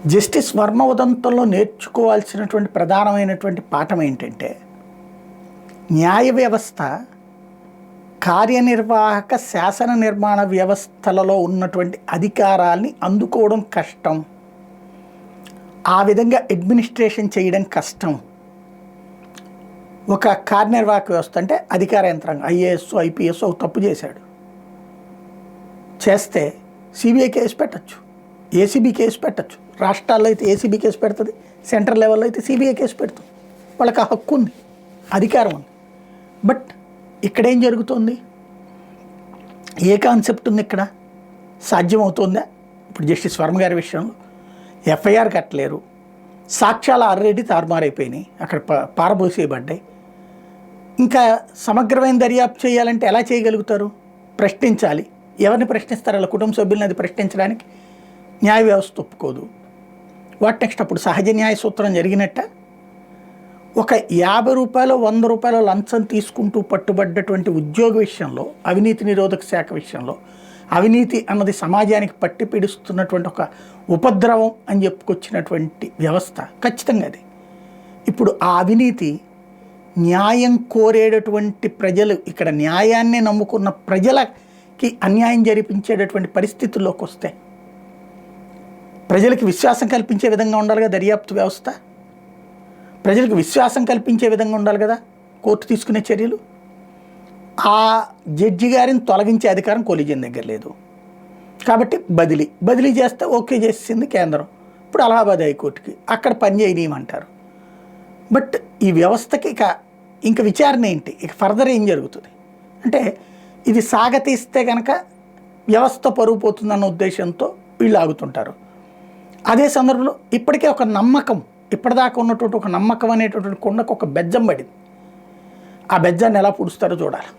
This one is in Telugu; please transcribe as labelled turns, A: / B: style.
A: జస్టిస్ వర్మ ఉదంతంలో నేర్చుకోవాల్సినటువంటి ప్రధానమైనటువంటి పాఠం ఏంటంటే, న్యాయ వ్యవస్థ కార్యనిర్వాహక శాసన నిర్మాణ వ్యవస్థలలో ఉన్నటువంటి అధికారాల్ని అందుకోవడం కష్టం, ఆ విధంగా అడ్మినిస్ట్రేషన్ చేయడం కష్టం. ఒక కార్యనిర్వాహక వ్యవస్థ అంటే అధికార యంత్రాంగం, ఐఏఎస్ ఐపీఎస్ ఒక తప్పు చేస్తే సిబిఐ కేసు పెట్టచ్చు, ఏసీబీ కేసు పెట్టచ్చు. రాష్ట్రాల్లో అయితే ఏసీబీ కేసు పెడుతుంది, సెంట్రల్ లెవెల్లో అయితే సిబిఐ కేసు పెడుతుంది. వాళ్ళకి ఆ హక్కు ఉంది, అధికారం ఉంది. బట్ ఇక్కడేం జరుగుతుంది? ఏ కాన్సెప్ట్ ఉంది ఇక్కడ? సాధ్యమవుతుందా? ఇప్పుడు జస్టిస్ వర్మ గారి విషయంలో ఎఫ్ఐఆర్ కట్టలేరు, సాక్ష్యాలు ఆల్రెడీ తారుమారైపోయినాయి, అక్కడ పారబోసేయబడ్డాయి. ఇంకా సమగ్రమైన దర్యాప్తు చేయాలంటే ఎలా చేయగలుగుతారు? ప్రశ్నించాలి. ఎవరిని ప్రశ్నిస్తారు? వాళ్ళ కుటుంబ సభ్యులను అది ప్రశ్నించడానికి న్యాయ వ్యవస్థ ఒప్పుకోదు. What next? అప్పుడు సహజ న్యాయ సూత్రం జరిగినట్ట. ఒక 50 రూపాయలు 100 రూపాయల లంచం తీసుకుంటూ పట్టుబడ్డటువంటి ఉద్యోగ విషయంలో, అవినీతి నిరోధక శాఖ విషయంలో, అవినీతి అన్నది సమాజానికి పట్టి పీడిస్తున్నటువంటి ఒక ఉపద్రవం అని చెప్పుకొచ్చినటువంటి వ్యవస్థ ఖచ్చితంగా అది. ఇప్పుడు ఆ అవినీతి న్యాయం కోరేటటువంటి ప్రజలు, ఇక్కడ న్యాయాన్ని నమ్ముకున్న ప్రజలకి అన్యాయం జరిపించేటటువంటి పరిస్థితుల్లోకి వస్తే ప్రజలకి విశ్వాసం కల్పించే విధంగా ఉండాలి కదా దర్యాప్తు వ్యవస్థ. ప్రజలకు విశ్వాసం కల్పించే విధంగా ఉండాలి కదా కోర్టు తీసుకునే చర్యలు. ఆ జడ్జి గారిని తొలగించే అధికారం కొలీజియం దగ్గర లేదు కాబట్టి బదిలీ చేస్తే ఓకే చేసింది కేంద్రం. ఇప్పుడు అలహాబాద్ హైకోర్టుకి అక్కడ పని చేయనీయమంటారు. బట్ ఈ వ్యవస్థకి ఇక విచారణ ఏంటి? ఇక ఫర్దర్ ఏం జరుగుతుంది అంటే, ఇది సాగతీస్తే కనుక వ్యవస్థ పరుగు పోతుందన్న ఉద్దేశంతో వీళ్ళు ఆగుతుంటారు. అదే సందర్భంలో ఇప్పటికే ఒక నమ్మకం, ఇప్పటిదాకా ఉన్నటువంటి ఒక నమ్మకం అనేటటువంటి కొండకు ఒక బెజ్జం పడింది. ఆ బెజ్జాన్ని ఎలా పుడుస్తారో చూడాలి.